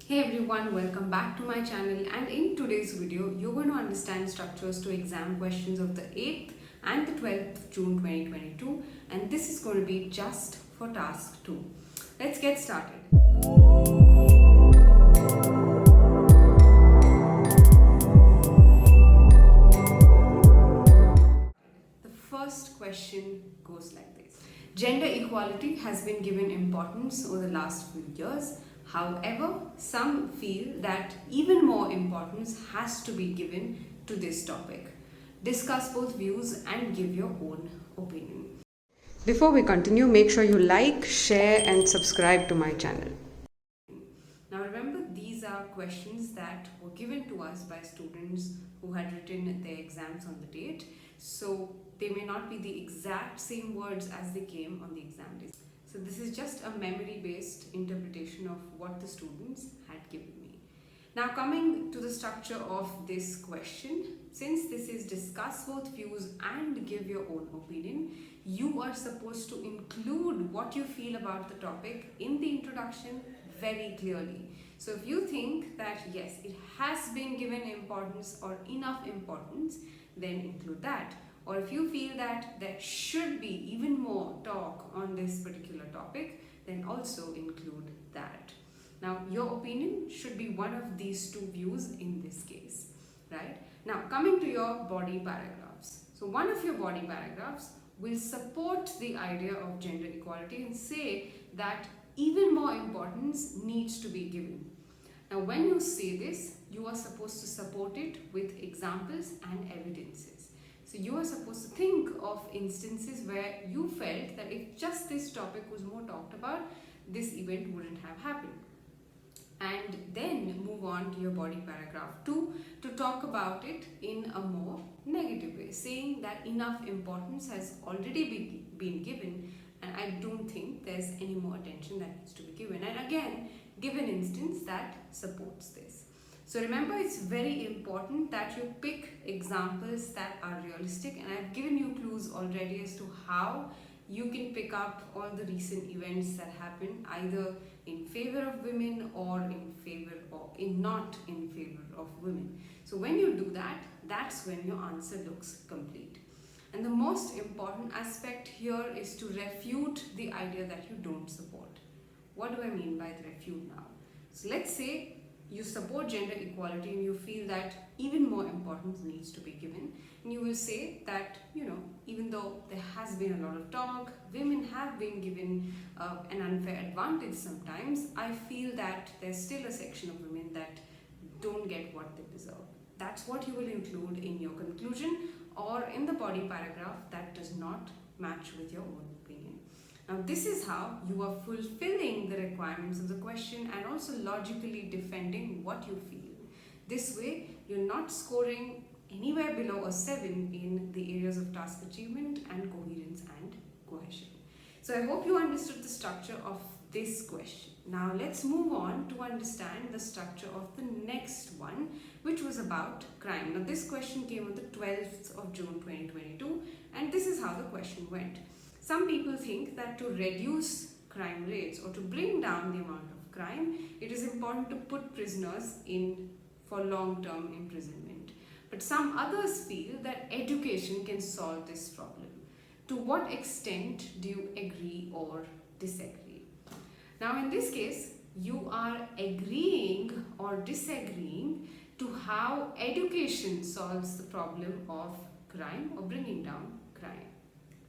Hey everyone, welcome back to my channel, and in today's video you're going to understand structures to exam questions of the 8th and the 12th of June 2022, and this is going to be just for task 2. Let's get started. The first question goes like this. Gender equality has been given importance over the last few years. However, some feel that even more importance has to be given to this topic. Discuss both views and give your own opinion. Before we continue, make sure you like, share, and subscribe to my channel. Now remember, these are questions that were given to us by students who had written their exams on the date. So they may not be the exact same words as they came on the exam day. So this is just a memory-based interpretation of what the students had given me. Now coming to the structure of this question, since this is discuss both views and give your own opinion, you are supposed to include what you feel about the topic in the introduction very clearly. So if you think that yes, it has been given importance or enough importance, then include that. Or if you feel that there should be even more talk on this particular topic, then also include that. Now, your opinion should be one of these two views in this case, right? Now, coming to your body paragraphs. So, one of your body paragraphs will support the idea of gender equality and say that even more importance needs to be given. Now, when you say this, you are supposed to support it with examples and evidences. So you are supposed to think of instances where you felt that if just this topic was more talked about, this event wouldn't have happened. And then move on to your body paragraph 2 to talk about it in a more negative way, saying that enough importance has already been given and I don't think there's any more attention that needs to be given. And again, give an instance that supports this. So remember, it's very important that you pick examples that are realistic, and I've given you clues already as to how you can pick up all the recent events that happen either in favor of women or in favor or not in favor of women. So when you do that, that's when your answer looks complete. And the most important aspect here is to refute the idea that you don't support. What do I mean by the refute now? So let's say you support gender equality and you feel that even more importance needs to be given, and you will say that even though there has been a lot of talk, women have been given an unfair advantage sometimes, I feel that there's still a section of women that don't get what they deserve. That's what you will include in your conclusion or in the body paragraph that does not match with your own opinion. Now, this is how you are fulfilling the requirements of the question and also logically defending what you feel. This way, you're not scoring anywhere below a 7 in the areas of task achievement and coherence and cohesion. So I hope you understood the structure of this question. Now let's move on to understand the structure of the next one, which was about crime. Now this question came on the 12th of June 2022, and this is how the question went. Some people think that to reduce crime rates or to bring down the amount of crime, it is important to put prisoners in for long-term imprisonment. But some others feel that education can solve this problem. To what extent do you agree or disagree? Now in this case, you are agreeing or disagreeing to how education solves the problem of crime or bringing down crime,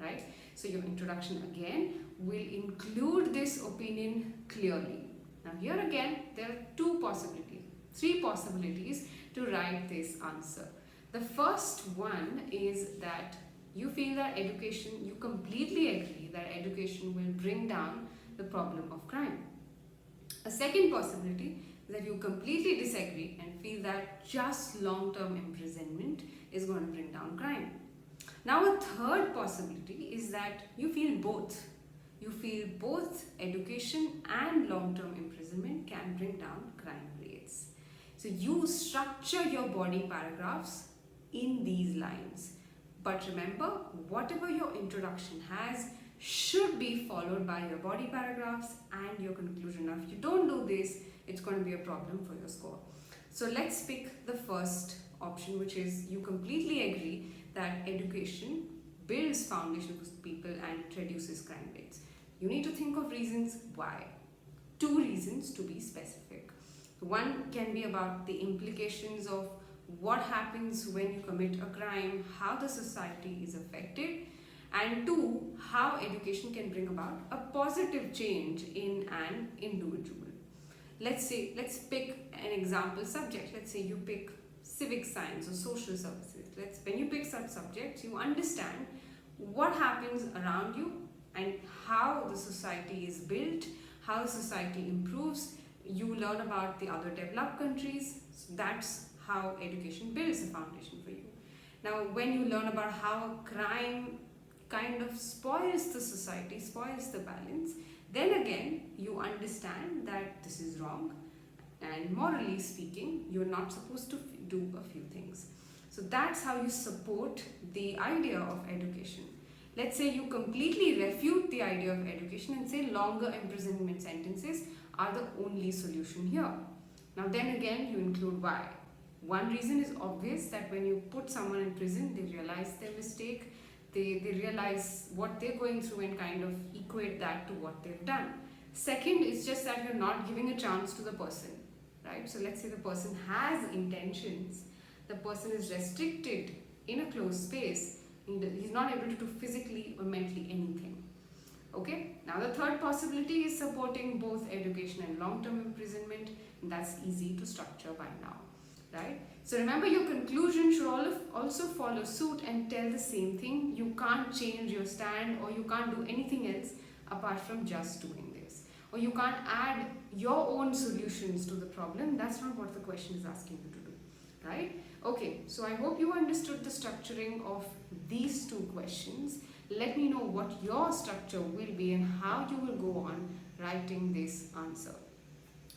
right? So your introduction again will include this opinion clearly. Now here again, there are three possibilities to write this answer. The first one is that you feel that you completely agree that education will bring down the problem of crime. A second possibility is that you completely disagree and feel that just long-term imprisonment is going to bring down crime. Now a third possibility is that you feel both. You feel both education and long-term imprisonment can bring down crime rates. So you structure your body paragraphs in these lines. But remember, whatever your introduction has should be followed by your body paragraphs and your conclusion. Now if you don't do this, it's going to be a problem for your score. So let's pick the first option, which is you completely agree that education builds foundation for people and reduces crime rates. You need to think of reasons why. 2 reasons to be specific. One can be about the implications of what happens when you commit a crime, how the society is affected, and 2, how education can bring about a positive change in an individual. Let's pick an example subject. Let's say you pick civic science or social services. When you pick such subjects, you understand what happens around you and how the society is built, how the society improves. You learn about the other developed countries. So that's how education builds a foundation for you. Now, when you learn about how crime kind of spoils the society, spoils the balance, then again you understand that this is wrong, and morally speaking, you're not supposed to do a few things. So that's how you support the idea of education. Let's say you completely refute the idea of education and say longer imprisonment sentences are the only solution here. Now then again, you include why. One reason is obvious, that when you put someone in prison, they realize their mistake, they realize what they're going through and kind of equate that to what they've done. Second is just that you're not giving a chance to the person, right? So let's say the person has intentions, the person is restricted in a closed space, he's not able to do physically or mentally anything. Okay, now the third possibility is supporting both education and long-term imprisonment, and that's easy to structure by now, right? So remember, your conclusion should also follow suit and tell the same thing. You can't change your stand, or you can't do anything else apart from just doing this, or you can't add your own solutions to the problem. That's not what the question is asking you to do, right? Okay, so I hope you understood the structuring of these 2 questions. Let me know what your structure will be and how you will go on writing this answer.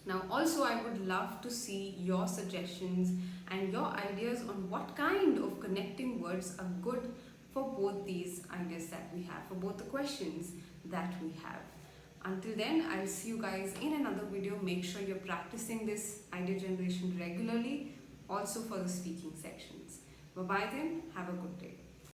Now also, I would love to see your suggestions and your ideas on what kind of connecting words are good for both these ideas that we have, for both the questions that we have. Until then, I'll see you guys in another video. Make sure you're practicing this idea generation regularly, also for the speaking sections. Bye bye then, have a good day.